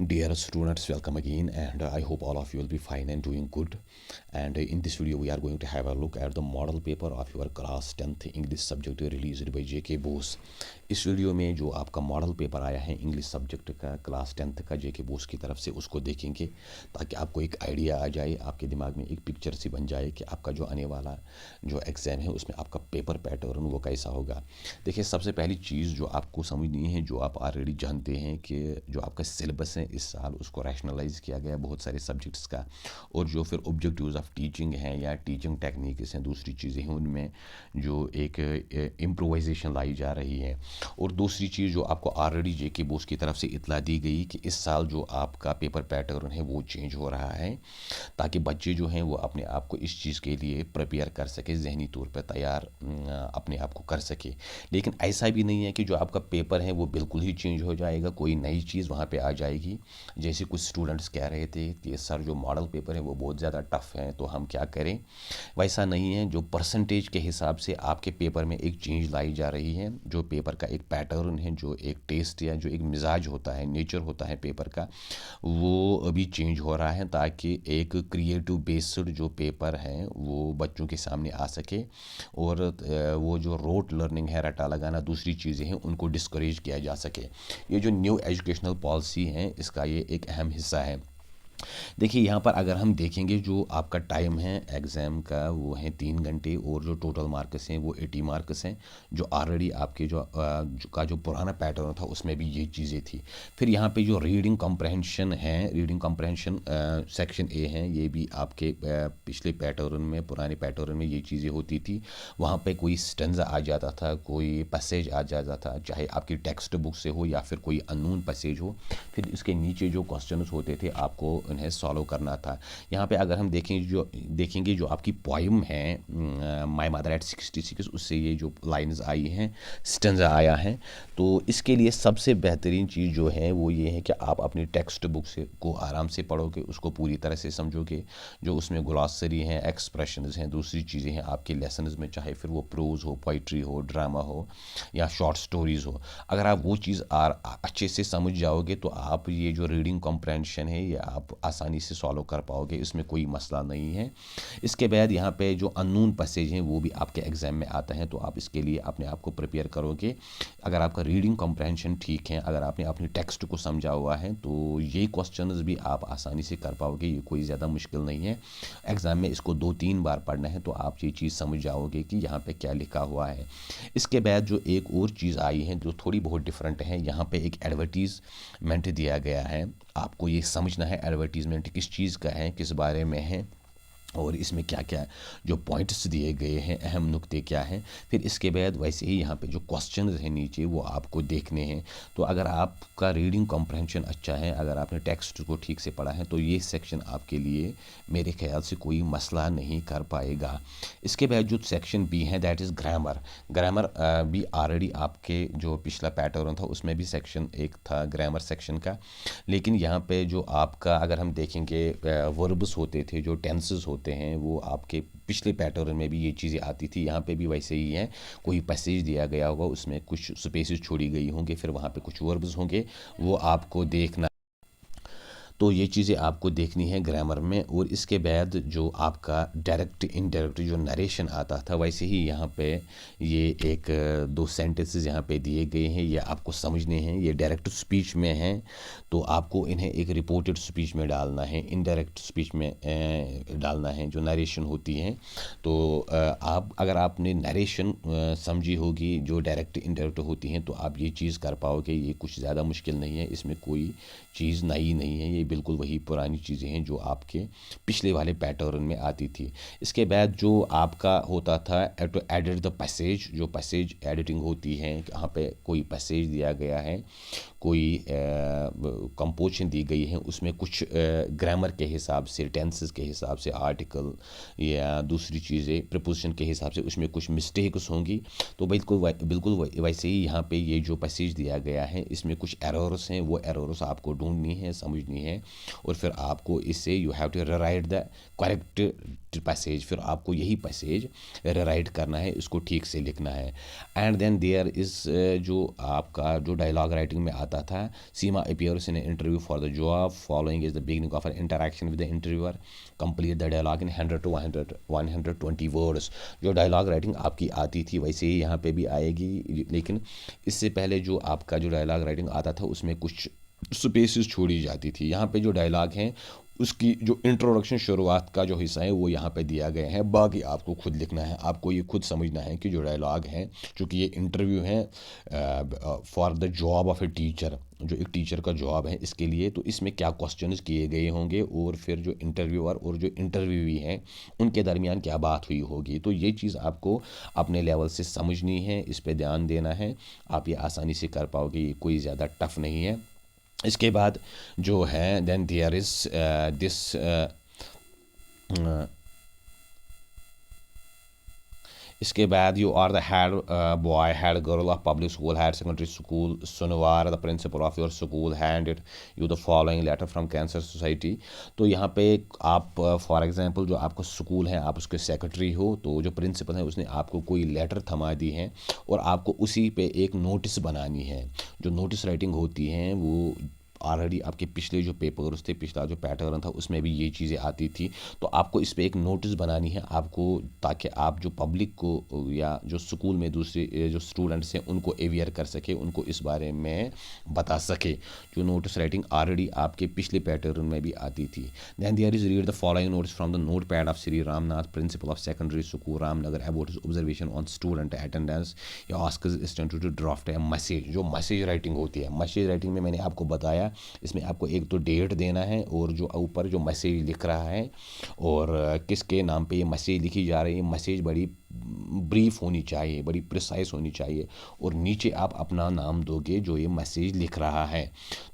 Dear students, welcome again, and I hope all of you will be fine and doing good. And in this video, we are going to have a look at the model paper of your class 10th English subject released by J.K. Bose. इस video में जो आपका model paper आया है English subject का class 10th का J.K. Bose की तरफ से उसको देखेंगे ताकि आपको एक आइडिया आ जाए, आपके दिमाग में एक पिक्चर सी बन जाए कि आपका जो आने वाला जो एग्ज़ाम है उसमें आपका पेपर पैटर्न वो कैसा होगा। देखिए, सबसे पहली चीज़ जो आपको समझनी है, जो आप ऑलरेडी जानते हैं कि जो आपका सिलेबस है इस साल उसको रैशनलाइज किया गया बहुत सारे सब्जेक्ट्स का, और जो फिर ऑब्जेक्टिव्स ऑफ टीचिंग हैं या टीचिंग टेक्निक्स हैं, दूसरी चीज़ें हैं, उनमें जो एक इम्प्रोवाइजेशन लाई जा रही है। और दूसरी चीज़ जो आपको ऑलरेडी J.K. बोस की तरफ से इतला दी गई कि इस साल जो आपका पेपर पैटर्न है वो चेंज हो रहा है ताकि बच्चे जो हैं वो अपने आप को इस चीज़ के लिए प्रिपेयर कर सके, जहनी तौर पर तैयार अपने आप को कर सके। लेकिन ऐसा भी नहीं है कि जो आपका पेपर है वो बिल्कुल ही चेंज हो जाएगा, कोई नई चीज़ वहाँ पे आ जाएगी। जैसे कुछ स्टूडेंट्स कह रहे थे कि सर जो मॉडल पेपर है वो बहुत ज़्यादा टफ है तो हम क्या करें। वैसा नहीं है, जो परसेंटेज के हिसाब से आपके पेपर में एक चेंज लाई जा रही है, जो पेपर का एक पैटर्न है, जो एक टेस्ट या जो एक मिजाज होता है, नेचर होता है पेपर का, वो अभी चेंज हो रहा है ताकि एक क्रिएटिव बेस्ड जो पेपर है वो बच्चों के सामने आ सके और वो जो रोट लर्निंग है, रटा लगाना, दूसरी चीज़ें हैं, उनको डिस्करेज किया जा सके। ये जो न्यू एजुकेशनल पॉलिसी है इसका ये एक अहम हिस्सा है। देखिए, यहाँ पर अगर हम देखेंगे जो आपका टाइम है एग्ज़ाम का वो है 3 घंटे, और जो टोटल मार्क्स हैं वो 80 मार्क्स हैं, जो ऑलरेडी आपके जो पुराना पैटर्न था उसमें भी ये चीज़ें थी। फिर यहाँ पे जो रीडिंग कॉम्प्रहेंशन है, रीडिंग कॉम्प्रहेंशन सेक्शन ए है, ये भी आपके पिछले पैटर्न में, पुराने पैटर्न में ये चीज़ें होती थी। वहाँ पे कोई स्टेंजा आ जाता था, कोई पैसेज आ जाता था, चाहे आपकी टेक्स्ट बुक से हो या फिर कोई अननोन पैसेज हो, फिर इसके नीचे जो क्वेश्चन होते थे आपको उन्हें सॉल्व करना था। यहाँ पे अगर हम देखेंगे जो आपकी पोइम है माय मदर एट 66, उससे ये जो लाइंस आई हैं, स्टेंजा आया है, तो इसके लिए सबसे बेहतरीन चीज़ जो है वो ये है कि आप अपनी टेक्स्ट बुक से को आराम से पढ़ोगे, उसको पूरी तरह से समझोगे। जो उसमें ग्लॉसरी हैं, एक्सप्रेशंस हैं, दूसरी चीज़ें हैं आपके लेसन्स में, चाहे फिर वो प्रोज हो, पोइट्री हो, ड्रामा हो या शॉर्ट स्टोरीज़ हो, अगर आप वो चीज़ अच्छे से समझ जाओगे तो आप ये जो रीडिंग कॉम्प्रहेंशन है ये आप आसानी से सॉल्व कर पाओगे, इसमें कोई मसला नहीं है। इसके बाद यहाँ पे जो अननोन पैसेज हैं वो भी आपके एग्ज़ाम में आता है, तो आप इसके लिए अपने आप को प्रिपेयर करोगे। अगर आपका रीडिंग कॉम्प्रहेंशन ठीक है, अगर आपने अपनी टेक्स्ट को समझा हुआ है, तो ये क्वेश्चंस भी आप आसानी से कर पाओगे, ये कोई ज़्यादा मुश्किल नहीं है। एग्ज़ाम में इसको 2-3 बार पढ़ना है तो आप ये चीज़ समझ जाओगे कि यहाँ पे क्या लिखा हुआ है। इसके बाद जो एक और चीज़ आई है जो थोड़ी बहुत डिफरेंट है, यहाँ पे एक एडवर्टीज़मेंट दिया गया है। आपको ये समझना है एडवर्टीज़मेंट किस चीज़ का है, किस बारे में है, और इसमें क्या क्या जो पॉइंट्स दिए गए हैं, अहम नुक्ते क्या हैं। फिर इसके बाद वैसे ही यहाँ पे जो क्वेश्चंस हैं नीचे वो आपको देखने हैं। तो अगर आपका रीडिंग कॉम्प्रहेंशन अच्छा है, अगर आपने टेक्स्ट को ठीक से पढ़ा है, तो ये सेक्शन आपके लिए मेरे ख्याल से कोई मसला नहीं कर पाएगा। इसके बाद जो सेक्शन बी है दैट इज़ ग्रामर। ग्रामर भी ऑलरेडी आपके जो पिछला पैटर्न था उसमें भी सेक्शन एक था ग्रामर सेक्शन का, लेकिन यहाँ पे जो आपका अगर हम देखेंगे वर्ब्स होते थे, जो टेंसेस होते हैं, वो आपके पिछले पैटर्न में भी ये चीज़ें आती थी, यहाँ पे भी वैसे ही हैं। कोई पैसेज दिया गया होगा, उसमें कुछ स्पेसेस छोड़ी गई होंगी, फिर वहाँ पे कुछ वर्ब्स होंगे, वो आपको देखना। तो ये चीज़ें आपको देखनी है ग्रामर में। और इसके बाद जो आपका डायरेक्ट इनडायरेक्ट जो नरेशन आता था, वैसे ही यहाँ पे ये एक दो सेंटेंसेस यहाँ पे दिए गए हैं, ये आपको समझने हैं। ये डायरेक्ट स्पीच में हैं तो आपको इन्हें एक रिपोर्टेड स्पीच में डालना है, इनडायरेक्ट स्पीच में डालना है जो नरेशन होती है। तो आप अगर आपने नरेशन समझी होगी जो डायरेक्ट इनडायरेक्ट होती हैं, तो आप ये चीज़ कर पाओगे। ये कुछ ज़्यादा मुश्किल नहीं है, इसमें कोई चीज़ नई नहीं है, ये बिल्कुल वही पुरानी चीज़ें हैं जो आपके पिछले वाले पैटर्न में आती थी। इसके बाद जो आपका होता था टू एडिट द पैसेज, जो पैसेज एडिटिंग होती है, यहाँ पे कोई पैसेज दिया गया है, कोई कंपोजिशन दी गई है, उसमें कुछ ग्रामर के हिसाब से, टेंसेस के हिसाब से, आर्टिकल या दूसरी चीज़ें प्रीपोजिशन के हिसाब से उसमें कुछ मिस्टेक्स होंगी। तो बिल्कुल वैसे ही यहाँ पे ये जो पैसेज दिया गया है इसमें कुछ एरर्स हैं, वो एरर्स आपको ढूंढनी है, समझनी है, हैं और फिर आपको इससे you have to write the correct passage, फिर आपको यही पैसेज राइट करना है, इसको ठीक से लिखना है। एंड देन देयर इज़ जो आपका जो डायलॉग राइटिंग में आता था, Seema appears in interview for the job, following is the beginning of an interaction with the interviewer, complete the dialogue in 100 to 120 words. जो डायलॉग राइटिंग आपकी आती थी वैसे ही यहाँ पे भी आएगी, लेकिन इससे पहले जो आपका जो डायलॉग राइटिंग आता था उसमें कुछ स्पेसेस छोड़ी जाती थी। यहाँ पे जो डायलॉग हैं उसकी जो इंट्रोडक्शन शुरुआत का जो हिस्सा है वो यहाँ पे दिया गया है, बाकी आपको खुद लिखना है, आपको ये खुद समझना है कि जो डायलॉग हैं, चूँकि ये इंटरव्यू है for the job of a teacher, जो एक टीचर का जॉब है इसके लिए, तो इसमें क्या क्वेश्चंस किए गए होंगे और फिर जो इंटरव्यूअर और जो इंटरव्यूई हैं उनके दरमियान क्या बात हुई होगी। तो ये चीज़ आपको अपने लेवल से समझनी है, इस पे ध्यान देना है, आप ये आसानी से कर पाओगे, ये कोई ज़्यादा टफ नहीं है। इसके बाद जो है देन देयर इज़ दिस इसके बाद you are the head boy head girl of public school higher secondary school Sunwar, the principal of your school handed you the following letter from cancer society. तो यहाँ पे आप फॉर एग्जांपल जो आपका school है, आप उसके सेक्रेटरी हो, तो जो प्रिंसिपल है उसने आपको कोई लेटर थमा दी है और आपको उसी पे एक नोटिस बनानी है। जो नोटिस राइटिंग होती है वो ऑलरेडी आपके पिछले जो पेपर्स थे, पिछला जो पैटर्न था उसमें भी ये चीज़ें आती थी, तो आपको इस पे एक नोटिस बनानी है आपको, ताकि आप जो पब्लिक को या जो स्कूल में दूसरे जो स्टूडेंट्स हैं उनको अवेयर कर सके, उनको इस बारे में बता सके। जो नोटिस राइटिंग ऑलरेडी आपके पिछले पैटर्न में भी आती थी। Then there is read the following notes from the note pad of Shri Ramnath principal of secondary school Ramnagar about his observation on student attendance या ask his assistant to draft a message. जो message writing होती है, message writing में मैंने आपको बताया इसमें आपको एक तो डेट देना है और जो ऊपर जो मैसेज लिख रहा है और किसके नाम पे ये मैसेज लिखी जा रही है, मैसेज बड़ी ब्रीफ होनी चाहिए, बड़ी प्रिसाइज होनी चाहिए और नीचे आप अपना नाम दोगे जो ये मैसेज लिख रहा है।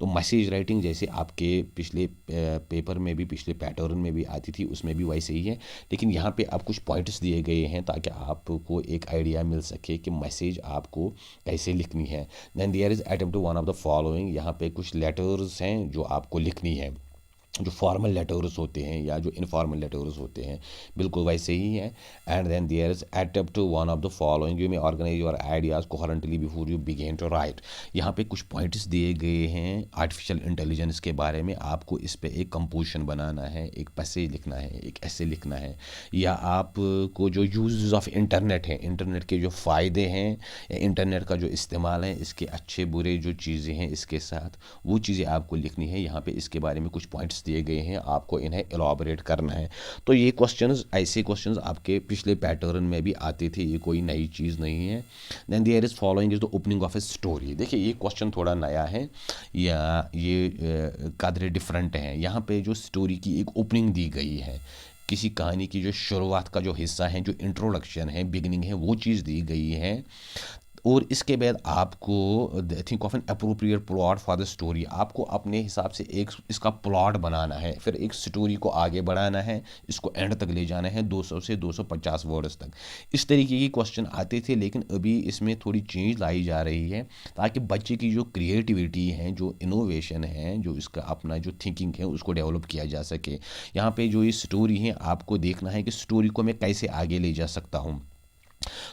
तो मैसेज राइटिंग जैसे आपके पिछले पेपर में भी, पिछले पैटर्न में भी आती थी उसमें भी वैसे ही है, लेकिन यहाँ पे आप कुछ पॉइंट्स दिए गए हैं ताकि आपको एक आइडिया मिल सके कि मैसेज आपको कैसे लिखनी है। Then there is attempt to one of the following, यहाँ पे कुछ लेटर्स हैं जो आपको लिखनी है, जो फॉर्मल लेटर्स होते हैं या जो इनफॉर्मल लेटर्स होते हैं, बिल्कुल वैसे ही है। And then there is attempt to one of the following, you may organise your ideas coherently before you begin to write. यहाँ पे कुछ पॉइंट्स दिए गए हैं आर्टिफिशियल इंटेलिजेंस के बारे में, आपको इस पे एक कंपोजिशन बनाना है, एक पैसेज लिखना है, एक ऐसे लिखना है, या आपको जो यूज़ ऑफ इंटरनेट है, इंटरनेट के जो फ़ायदे हैं या इंटरनेट का जो इस्तेमाल है, इसके अच्छे बुरे जो चीज़ें हैं इसके साथ, वो चीज़ें आपको लिखनी है। यहाँ पे इसके बारे में कुछ पॉइंट्स दिए गए हैं, आपको इन्हें एलॉबरेट करना है। तो ये क्वेश्चंस, ऐसे क्वेश्चंस आपके पिछले पैटर्न में भी आते थे, ये कोई नई चीज़ नहीं है। Then there is following is the opening of a story. देखिए ये क्वेश्चन थोड़ा नया है या ये कादरे डिफरेंट है। यहाँ पे जो स्टोरी की एक ओपनिंग दी गई है, किसी कहानी की जो शुरुआत का जो हिस्सा है, जो इंट्रोडक्शन है, बिगिनिंग है, वो चीज़ दी गई है और इसके बाद आपको think of an appropriate plot for the story, आपको अपने हिसाब से एक इसका प्लॉट बनाना है, फिर एक स्टोरी को आगे बढ़ाना है, इसको एंड तक ले जाना है 200 से 250 वर्ड्स तक। इस तरीके के क्वेश्चन आते थे, लेकिन अभी इसमें थोड़ी चेंज लाई जा रही है ताकि बच्चे की जो क्रिएटिविटी है, जो इनोवेशन है, जो इसका अपना जो थिंकिंग है उसको डेवलप किया जा सके। यहाँ पे जो ये स्टोरी है आपको देखना है कि स्टोरी को मैं कैसे आगे ले जा सकता हूँ।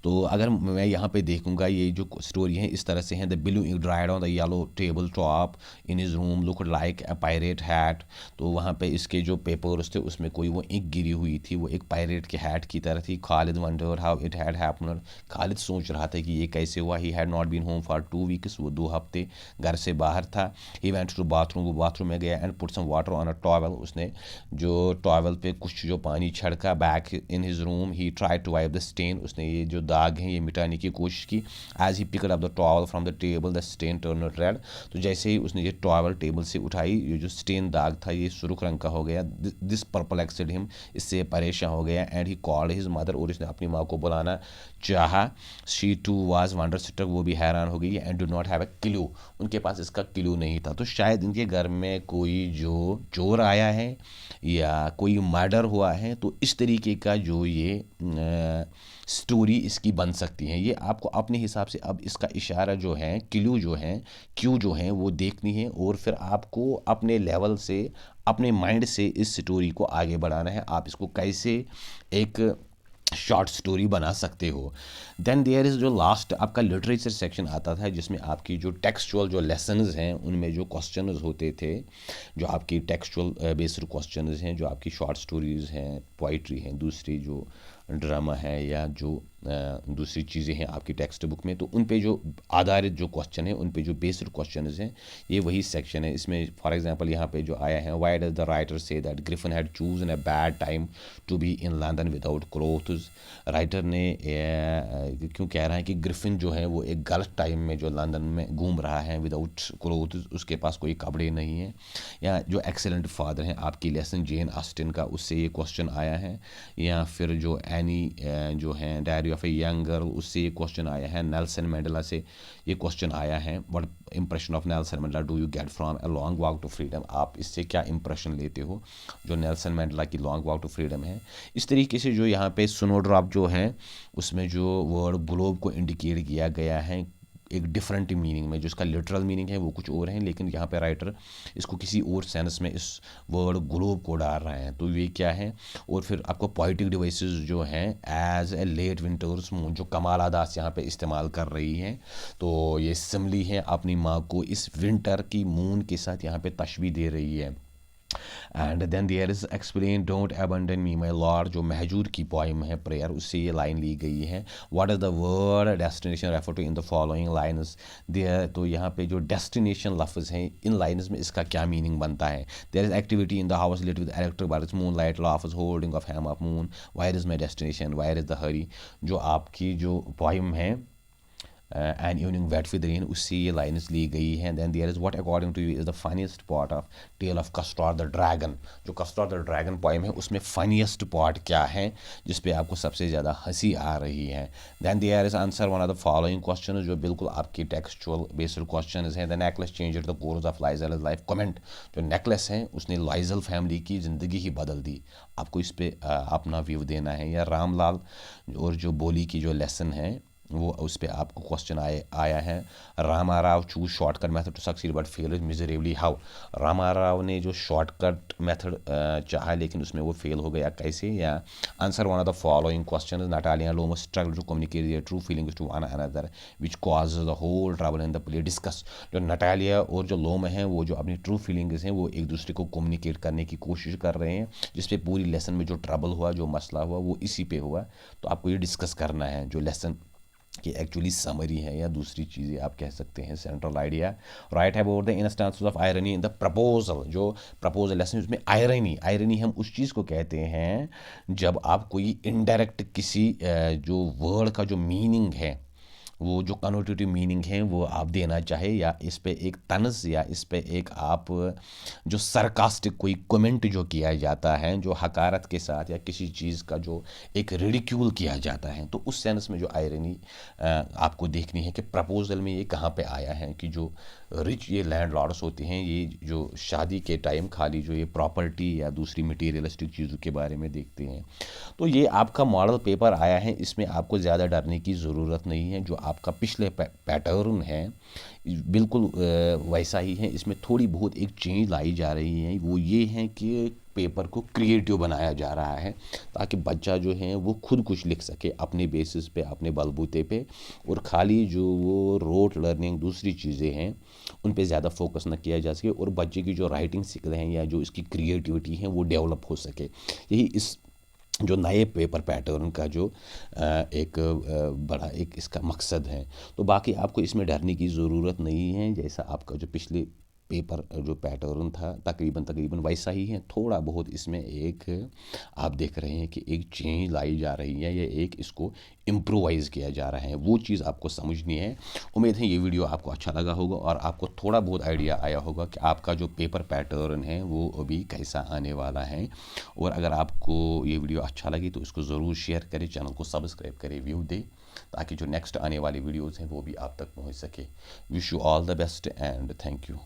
तो अगर मैं यहाँ पे देखूँगा ये जो स्टोरी है इस तरह से है, the blue ink dried on the yellow table top in his room look like a pirate hat. तो वहाँ पे इसके जो पेपर्स थे उसमें कोई वो इंक गिरी हुई थी, वो एक पायरेट के हैट की तरह थी। Khalid wonder how it had happened, Khalid सोच रहा था कि ये कैसे हुआ। He had not been home for 2 weeks, वो 2 हफ्ते घर से बाहर था। ही वेंट टू बाथरूम, वो बाथरूम में गया and put some water on a towel, उसने जो टॉवल पे कुछ जो पानी छिड़का। Back in his room he try to wipe the stain, उसने ये जो दाग हैं ये मिटाने की कोशिश की। As he picked up the towel from the table the stain turn red, तो जैसे ही उसने ये टॉवल टेबल से उठाई, ये जो स्टेन दाग था ये सुर्ख रंग का हो गया। दिस परप्लेक्स्ड हिम, इससे परेशान हो गया। And he called his mother, और इसने अपनी माँ को बुलाना चाहा। She too was wonder struck, वो भी हैरान हो गई। And do not have a clue, उनके पास इसका क्लू नहीं था। तो शायद इनके घर में कोई जो चोर आया है या कोई मर्डर हुआ है, तो इस तरीके का जो ये स्टोरी स्टोरी इसकी बन सकती है। ये आपको अपने हिसाब से अब इसका इशारा जो है, क्यू जो है वो देखनी है, और फिर आपको अपने लेवल से, अपने माइंड से इस स्टोरी को आगे बढ़ाना है। आप इसको कैसे एक शॉर्ट स्टोरी बना सकते हो। देन देयर इज़ जो लास्ट आपका लिटरेचर सेक्शन आता था, जिसमें आपकी जो टेक्सचुअल जो लेसन्स हैं उनमें जो क्वेश्चंस होते थे, जो आपकी टेक्सचुअल बेस्ड क्वेश्चंस हैं, जो आपकी शॉर्ट स्टोरीज़ हैं, पोइट्री हैं, दूसरी जो ड्रामा है या जो दूसरी चीज़ें हैं आपकी टेक्स्ट बुक में, तो उन पे जो आधारित जो क्वेश्चन है, उन पे जो बेस्ड क्वेश्चन हैं, ये वही सेक्शन है। इसमें फॉर एग्जांपल यहाँ पे जो आया है, why does the writer say that Griffin had chosen a bad time to be in London without clothes. Writer ने क्यों कह रहा है कि ग्रिफिन जो है वो एक गलत टाइम में जो लंदन में घूम रहा है विदाउट क्लोथ्स, उसके पास कोई कपड़े नहीं हैं। या जो एक्सेलेंट फादर हैं आपकी लेसन जेन ऑस्टिन का, उससे ये क्वेश्चन आया है। या फिर जो एनी जो है diary of a young girl, उससे ये क्वेश्चन आया है। नेल्सन मंडेला से ये क्वेश्चन आया है, what impression of Nelson Mandela do you get from a long walk to freedom. आप इससे क्या इंप्रेशन लेते हो, जो नेल्सन मंडेला की लॉन्ग वॉक टू फ्रीडम है। इस तरीके से जो यहाँ पे स्नोड्रॉप जो है उसमें जो वर्ड ग्लोब को इंडिकेट किया गया है एक डिफरेंट मीनिंग में, जो इसका लिटरल मीनिंग है वो कुछ और है, लेकिन यहाँ पे राइटर इसको किसी और सेंस में इस वर्ड ग्लोब को डाल रहे हैं। तो ये क्या है। और फिर आपको पोइटिक डिवाइसेस जो हैं, as a late winter's moon, जो कमाला दास यहाँ पे इस्तेमाल कर रही हैं, तो ये सिमली है अपनी माँ को इस विंटर की मून के साथ यहाँ पे तशबीह दे रही है। And then there is explain don't abandon me my lord, जो महजूर की पोइम है प्रेयर, उससे ये लाइन ली गई है। What is the word destination refer to in the following lines there. तो यहाँ पे जो डेस्टिनेशन लफ्ज़ हैं, इन लाइन्स में इसका क्या मीनिंग बनता है। There is activity in the house lit with electric birds moon light laughs holding of ham of moon where is my destination where is the hurry. जो आपकी जो पोइम है and evening wet with rain, उससे ये lines ली गई हैं। Then there is what according to you is the funniest part of tale of Custard the dragon. जो कस्टोर द ड्रैगन पोइम है उसमें फनीस्ट पार्ट क्या है, जिस पे आपको सबसे ज़्यादा हंसी आ रही है। Then there is answer one of the following question, जो बिल्कुल आपकी टेक्सचुअल बेस्ड क्वेश्चन हैं। The necklace change the course of Loisel life comment. जो नेकलेस है उसने लाइजल फैमिली की ज़िंदगी ही बदल दी। आपको इस पर अपना व्यू देना है। या रामलाल और जो बोली की जो लेसन है वो उस पर आपको क्वेश्चन आया है। Rama Rao choose shortcut method to succeed but fail miserably how. Rama Rao ने जो शॉर्टकट मेथड चाहा लेकिन उसमें वो फेल हो गया, कैसे। या answer one of the following question, Natalia Lomov struggle to communicate their true feelings to one another which causes the whole trouble in the play discuss. जो नटालिया और जो लोम हैं वो जो अपनी ट्रू फीलिंग्स हैं वो एक दूसरे को कम्युनिकेट करने की कोशिश कर रहे हैं, जिसपे पूरी लेसन में जो ट्रबल हुआ, जो मसला हुआ, वो इसी पे हुआ। तो आपको ये डिस्कस करना है जो लेसन कि एक्चुअली समरी है, या दूसरी चीज़ें आप कह सकते हैं सेंट्रल आइडिया। राइट है about the instances of irony in the proposal. जो प्रपोजल लेसन उसमें आयरनी हम उस चीज़ को कहते हैं जब आप कोई इनडायरेक्ट किसी जो वर्ड का जो मीनिंग है, वो जो कनोटेटिव मीनिंग है वो आप देना चाहे, या इस पे एक तंज, या इस पे एक आप जो सरकास्टिक कोई कमेंट जो किया जाता है, जो हकारत के साथ, या किसी चीज़ का जो एक रिडिक्यूल किया जाता है, तो उस सेंस में जो आयरनी आपको देखनी है कि प्रपोजल में ये कहाँ पे आया है कि जो रिच ये लैंड लॉर्ड्स होते हैं, ये जो शादी के टाइम खाली जो ये प्रॉपर्टी या दूसरी मटीरियलिस्टिक चीज़ों के बारे में देखते हैं। तो ये आपका मॉडल पेपर आया है, इसमें आपको ज़्यादा डरने की ज़रूरत नहीं है। जो आपका पिछले पैटर्न है बिल्कुल वैसा ही है। इसमें थोड़ी बहुत एक चेंज लाई जा रही है, वो ये है कि पेपर को क्रिएटिव बनाया जा रहा है, ताकि बच्चा जो है वो खुद कुछ लिख सके अपने बेसिस पे, अपने बलबूते पे, और खाली जो वो रोट लर्निंग दूसरी चीज़ें हैं उन पे ज़्यादा फोकस ना किया जा सके, और बच्चे की जो राइटिंग स्किल हैं या जो इसकी क्रिएटिविटी है वो डेवलप हो सके। यही इस जो नए पेपर पैटर्न का जो एक बड़ा एक इसका मकसद है। तो बाकी आपको इसमें डरने की ज़रूरत नहीं है। जैसा आपका जो पिछले पेपर जो पैटर्न था तकरीबन वैसा ही है। थोड़ा बहुत इसमें एक आप देख रहे हैं कि एक चेंज लाई जा रही है, या एक इसको इम्प्रोवाइज़ किया जा रहा है, वो चीज़ आपको समझनी है। उम्मीद है ये वीडियो आपको अच्छा लगा होगा और आपको थोड़ा बहुत आइडिया आया होगा कि आपका जो पेपर पैटर्न है वो अभी कैसा आने वाला है। और अगर आपको ये वीडियो अच्छा लगे तो इसको ज़रूर शेयर करें, चैनल को सब्सक्राइब करें, व्यू दें, ताकि जो नेक्स्ट आने वाली वीडियोज़ हैं वो भी आप तक पहुँच सके। Wish you all the best and thank you.